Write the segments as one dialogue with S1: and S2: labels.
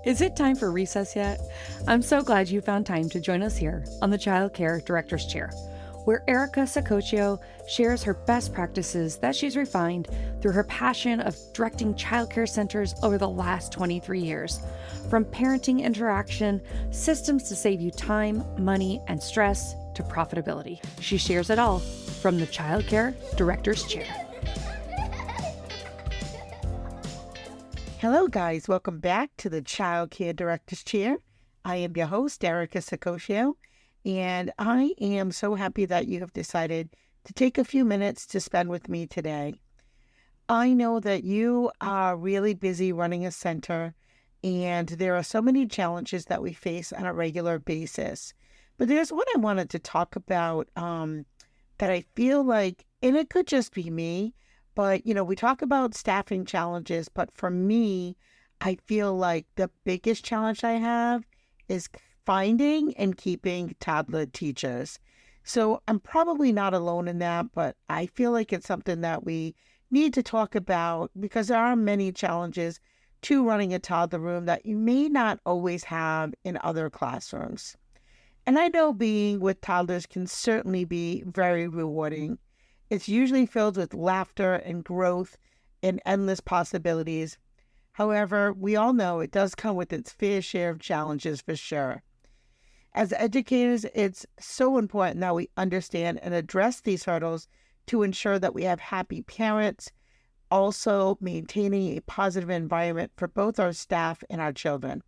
S1: Is it time for recess yet? I'm so glad you found time to join us here on the Child Care Director's Chair, where Erica Sacoccio shares her best practices that she's refined through her passion of directing childcare centers over the last 23 years. From parenting interaction, systems to save you time, money, and stress, to profitability. She shares it all from the Child Care Director's Chair.
S2: Hello, guys. Welcome back to the Child Care Director's Chair. I am your host, Erica Sacoccio, and I am so happy that you have decided to take a few minutes to spend with me today. I know that you are really busy running a center, and there are so many challenges that we face on a regular basis. But there's one I wanted to talk about that I feel like, and it could just be me, but, we talk about staffing challenges, but for me, I feel like the biggest challenge I have is finding and keeping toddler teachers. So I'm probably not alone in that, but I feel like it's something that we need to talk about because there are many challenges to running a toddler room that you may not always have in other classrooms. And I know being with toddlers can certainly be very rewarding. It's usually filled with laughter and growth and endless possibilities. However, we all know it does come with its fair share of challenges for sure. As educators, it's so important that we understand and address these hurdles to ensure that we have happy parents, also maintaining a positive environment for both our staff and our children.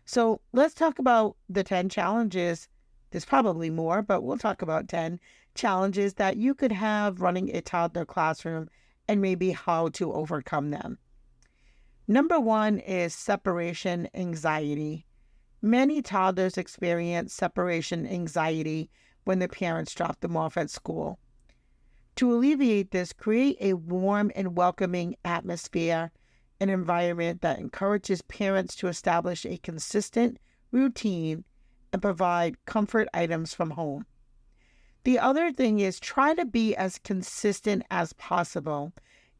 S2: So let's talk about the 10 challenges. There's probably more, but we'll talk about 10 challenges that you could have running a toddler classroom and maybe how to overcome them. Number one is separation anxiety. Many toddlers experience separation anxiety when their parents drop them off at school. To alleviate this, create a warm and welcoming atmosphere, an environment that encourages parents to establish a consistent routine and provide comfort items from home. The other thing is try to be as consistent as possible.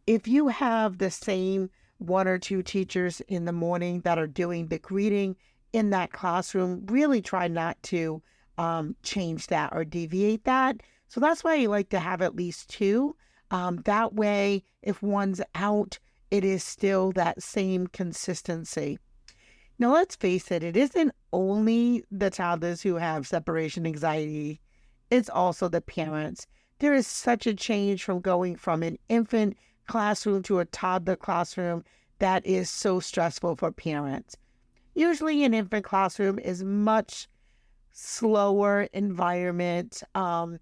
S2: If you have the same one or two teachers in the morning that are doing the greeting in that classroom, really try not to change that or deviate that. So that's why I like to have at least two. That way, if one's out, it is still that same consistency. Now, let's face it, it isn't only the toddlers who have separation anxiety, it's also the parents. There is such a change from going from an infant classroom to a toddler classroom that is so stressful for parents. Usually an infant classroom is much slower environment. You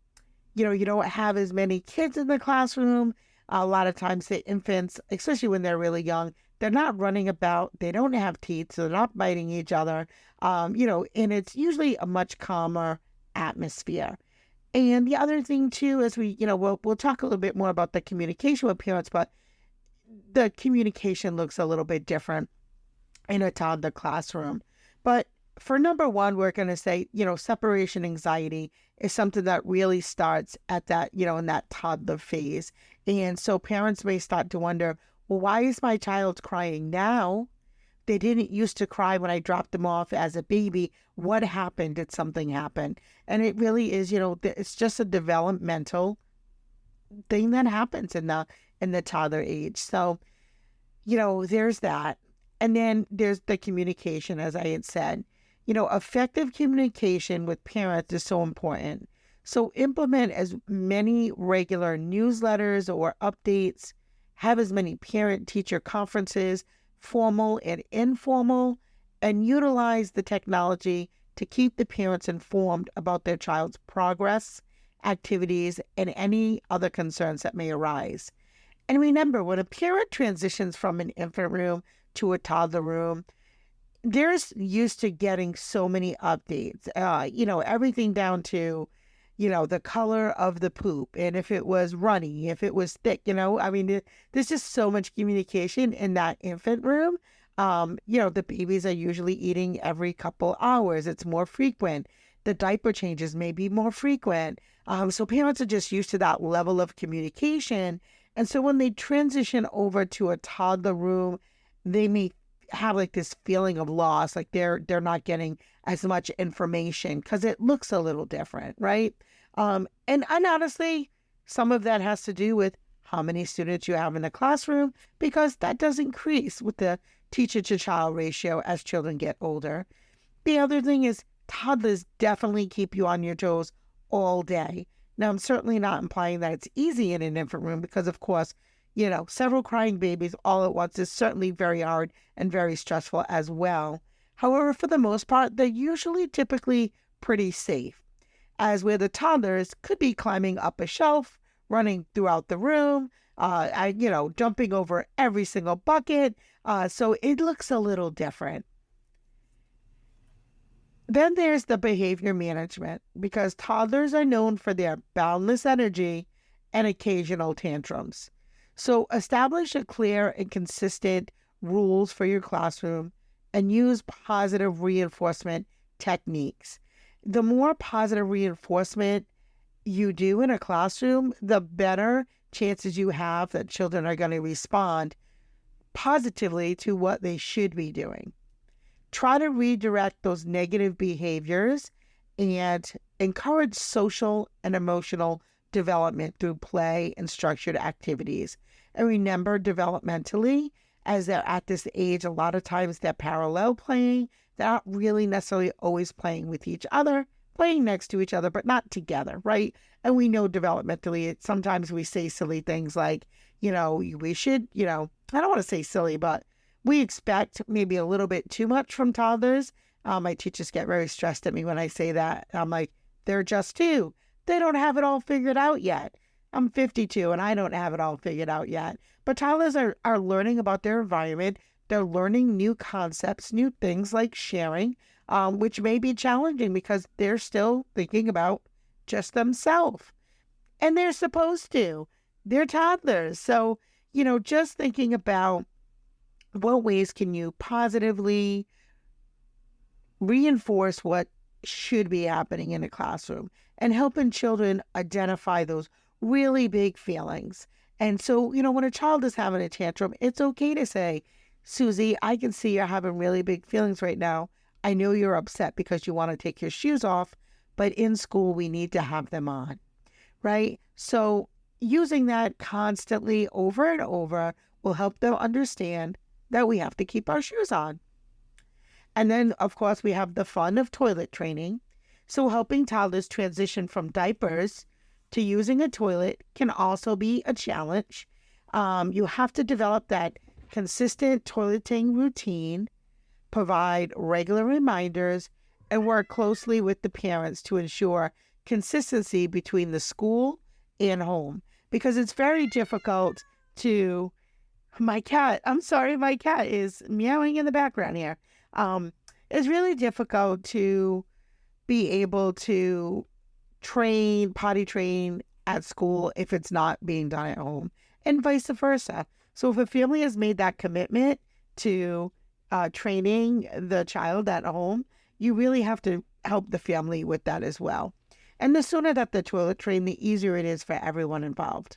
S2: don't have as many kids in the classroom. A lot of times the infants, especially when they're really young, they're not running about, they don't have teeth, so they're not biting each other, and it's usually a much calmer atmosphere. And the other thing too is we'll talk a little bit more about the communication with parents, but the communication looks a little bit different in a toddler classroom. But for number one, we're going to say, separation anxiety is something that really starts at that, in that toddler phase. And so parents may start to wonder, well, why is my child crying now? They didn't used to cry when I dropped them off as a baby. What happened? Did something happen? And it really is, it's just a developmental thing that happens in the toddler age. So, there's that. And then there's the communication, as I had said. Effective communication with parents is so important. So implement as many regular newsletters or updates, have as many parent-teacher conferences, formal and informal, and utilize the technology to keep the parents informed about their child's progress, activities, and any other concerns that may arise. And remember, when a parent transitions from an infant room to a toddler room, they're used to getting so many updates, everything down to, the color of the poop, and if it was runny, if it was thick, there's just so much communication in that infant room. The babies are usually eating every couple hours. It's more frequent. The diaper changes may be more frequent. So parents are just used to that level of communication. And so when they transition over to a toddler room, they may have like this feeling of loss, like they're not getting as much information because it looks a little different, right? And honestly, some of that has to do with how many students you have in the classroom, because that does increase with the teacher to child ratio as children get older. The other thing is toddlers definitely keep you on your toes all day. Now, I'm certainly not implying that it's easy in an infant room because, of course, several crying babies all at once is certainly very hard and very stressful as well. However, for the most part, they're usually typically pretty safe, as where the toddlers could be climbing up a shelf, running throughout the room, jumping over every single bucket. So it looks a little different. Then there's the behavior management, because toddlers are known for their boundless energy and occasional tantrums. So establish a clear and consistent rules for your classroom and use positive reinforcement techniques. The more positive reinforcement you do in a classroom, the better chances you have that children are going to respond positively to what they should be doing. Try to redirect those negative behaviors and encourage social and emotional development through play and structured activities. And remember, developmentally, as they're at this age, a lot of times they're parallel playing. They're not really necessarily always playing with each other, playing next to each other, but not together, right? And we know developmentally, sometimes we say silly things like, we should, I don't want to say silly, but we expect maybe a little bit too much from toddlers. My teachers get very stressed at me when I say that. I'm like, they're just two. They don't have it all figured out yet. I'm 52 and I don't have it all figured out yet. But toddlers are learning about their environment. They're learning new concepts, new things like sharing, which may be challenging because they're still thinking about just themselves. And they're supposed to. They're toddlers. So, just thinking about what ways can you positively reinforce what should be happening in a classroom and helping children identify those really big feelings. And so, when a child is having a tantrum, it's okay to say, Susie, I can see you're having really big feelings right now. I know you're upset because you want to take your shoes off, but in school, we need to have them on, right? So using that constantly over and over will help them understand that we have to keep our shoes on. And then, of course, we have the fun of toilet training. So helping toddlers transition from diapers to using a toilet can also be a challenge. You have to develop that consistent toileting routine, provide regular reminders, and work closely with the parents to ensure consistency between the school and home. Because it's very difficult to... my cat is meowing in the background here. It's really difficult to be able to potty train at school if it's not being done at home, and vice versa. So if a family has made that commitment to training the child at home, you really have to help the family with that as well. And the sooner that the toilet train, the easier it is for everyone involved.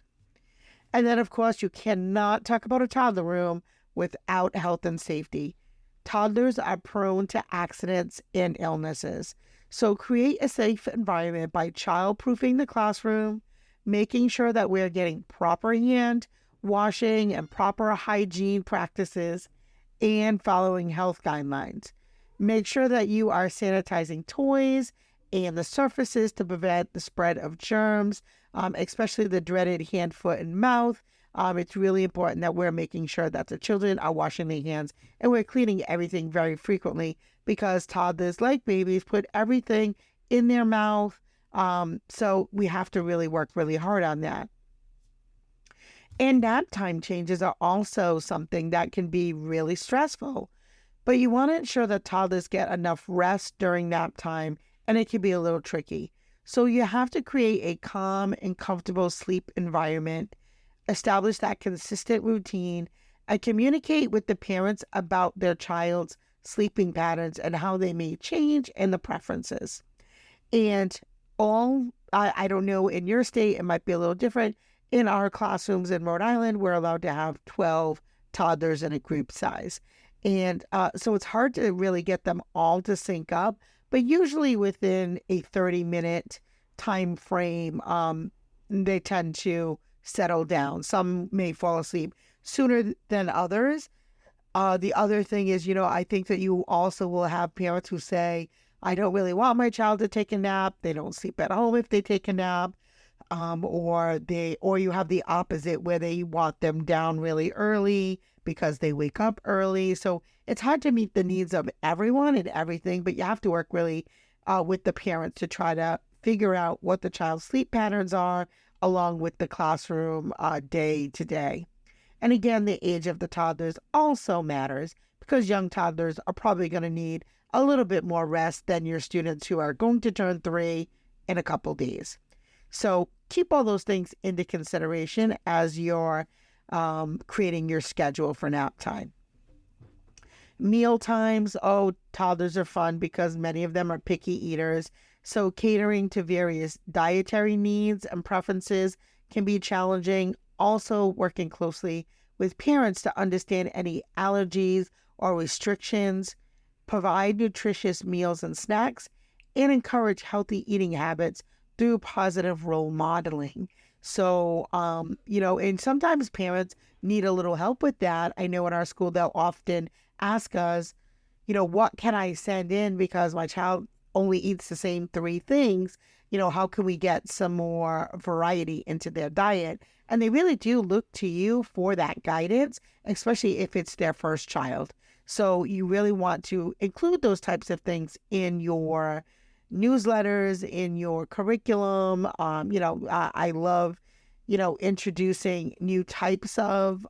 S2: And then, of course, you cannot talk about a toddler room without health and safety. Toddlers are prone to accidents and illnesses. So create a safe environment by child-proofing the classroom, making sure that we're getting proper hand washing and proper hygiene practices, and following health guidelines. Make sure that you are sanitizing toys and the surfaces to prevent the spread of germs, especially the dreaded hand, foot, and mouth. It's really important that we're making sure that the children are washing their hands and we're cleaning everything very frequently, because toddlers, like babies, put everything in their mouth. So we have to really work really hard on that. And nap time changes are also something that can be really stressful. But you want to ensure that toddlers get enough rest during nap time, and it can be a little tricky. So you have to create a calm and comfortable sleep environment, establish that consistent routine, and communicate with the parents about their child's sleeping patterns and how they may change and the preferences. And I don't know, in your state, it might be a little different. In our classrooms in Rhode Island, we're allowed to have 12 toddlers in a group size. And so it's hard to really get them all to sync up, but usually within a 30-minute time frame, they tend to settle down. Some may fall asleep sooner than others. The other thing is, I think that you also will have parents who say, I don't really want my child to take a nap. They don't sleep at home if they take a nap. Or you have the opposite where they want them down really early because they wake up early. So it's hard to meet the needs of everyone and everything, but you have to work really with the parents to try to figure out what the child's sleep patterns are along with the classroom day to day. And again, the age of the toddlers also matters because young toddlers are probably going to need a little bit more rest than your students who are going to turn 3 in a couple days. So keep all those things into consideration as you're creating your schedule for nap time. Meal times, toddlers are fun because many of them are picky eaters. So catering to various dietary needs and preferences can be challenging. Also working closely with parents to understand any allergies or restrictions, provide nutritious meals and snacks, and encourage healthy eating habits through positive role modeling. So, and sometimes parents need a little help with that. I know in our school, they'll often ask us, what can I send in because my child only eats the same 3 things? How can we get some more variety into their diet? And they really do look to you for that guidance, especially if it's their first child. So you really want to include those types of things in your newsletters, in your curriculum. I love, introducing new types of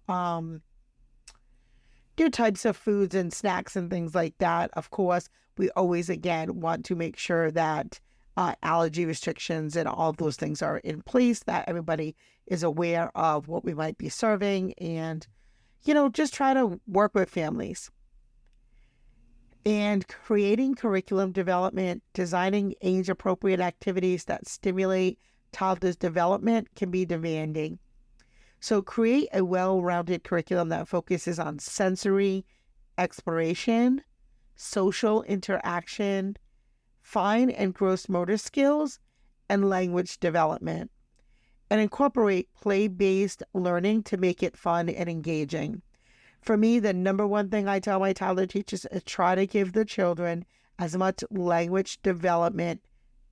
S2: foods and snacks and things like that. Of course, we always, again, want to make sure that allergy restrictions and all of those things are in place, that everybody is aware of what we might be serving, and, just try to work with families. And creating curriculum development, designing age-appropriate activities that stimulate toddlers' development can be demanding. So create a well-rounded curriculum that focuses on sensory exploration, social interaction, fine and gross motor skills, and language development. And incorporate play-based learning to make it fun and engaging. For me, the number one thing I tell my toddler teachers is try to give the children as much language development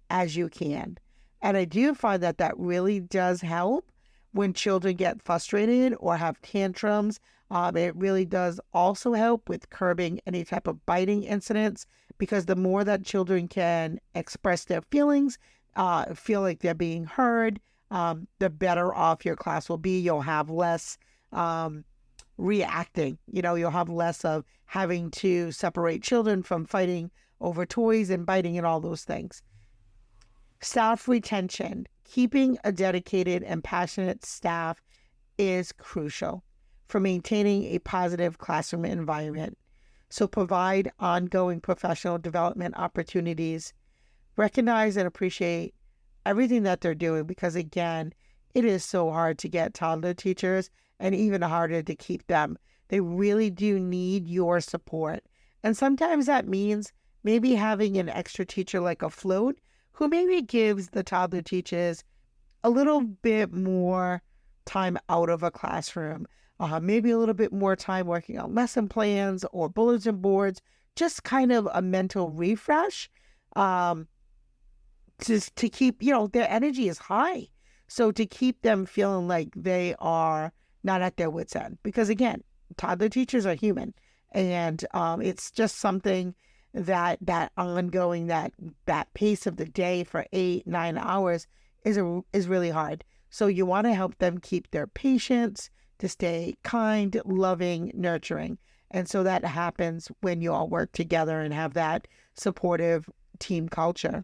S2: as you can. And I do find that that really does help when children get frustrated or have tantrums. It really does also help with curbing any type of biting incidents, because the more that children can express their feelings, feel like they're being heard, the better off your class will be. You'll have less reacting. You'll have less of having to separate children from fighting over toys and biting and all those things. Staff retention. Keeping a dedicated and passionate staff is crucial for maintaining a positive classroom environment. So provide ongoing professional development opportunities. Recognize and appreciate everything that they're doing, because again, it is so hard to get toddler teachers and even harder to keep them. They really do need your support. And sometimes that means maybe having an extra teacher like a float who maybe gives the toddler teachers a little bit more time out of a classroom, maybe a little bit more time working on lesson plans or bulletin boards, just kind of a mental refresh, just to keep, their energy is high. So to keep them feeling like they are not at their wits' end, because again, toddler teachers are human, and it's just something that ongoing, that pace of the day for 8-9 hours is really hard. So you want to help them keep their patience, to stay kind, loving, nurturing. And so that happens when you all work together and have that supportive team culture.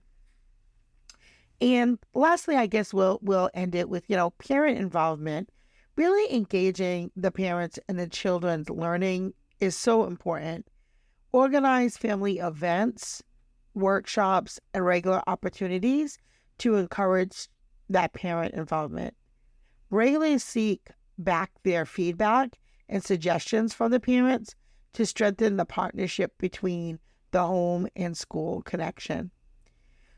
S2: And lastly, I guess we'll end it with, parent involvement. Really engaging the parents and the children's learning is so important. Organize family events, workshops, and regular opportunities to encourage that parent involvement. Regularly seek back their feedback and suggestions from the parents to strengthen the partnership between the home and school connection.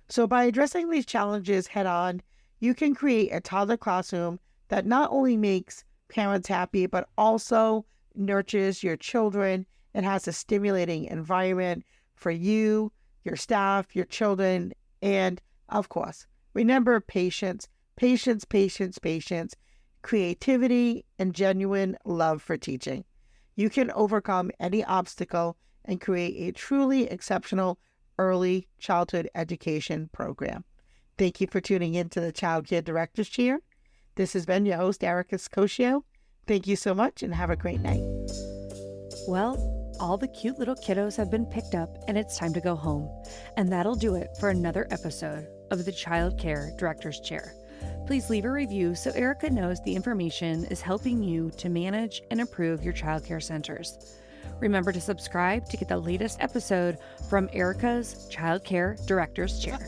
S2: So by addressing these challenges head on, you can create a toddler classroom that not only makes parents happy, but also nurtures your children and has a stimulating environment for you, your staff, your children, and of course, remember patience, patience, patience, patience, creativity, and genuine love for teaching. You can overcome any obstacle and create a truly exceptional early childhood education program. Thank you for tuning in to the Child Care Director's Chair. This has been your host, Erica Scocchio. Thank you so much and have a great night.
S1: Well, all the cute little kiddos have been picked up and it's time to go home. And that'll do it for another episode of the Child Care Director's Chair. Please leave a review so Erica knows the information is helping you to manage and improve your childcare centers. Remember to subscribe to get the latest episode from Erica's Child Care Director's Chair.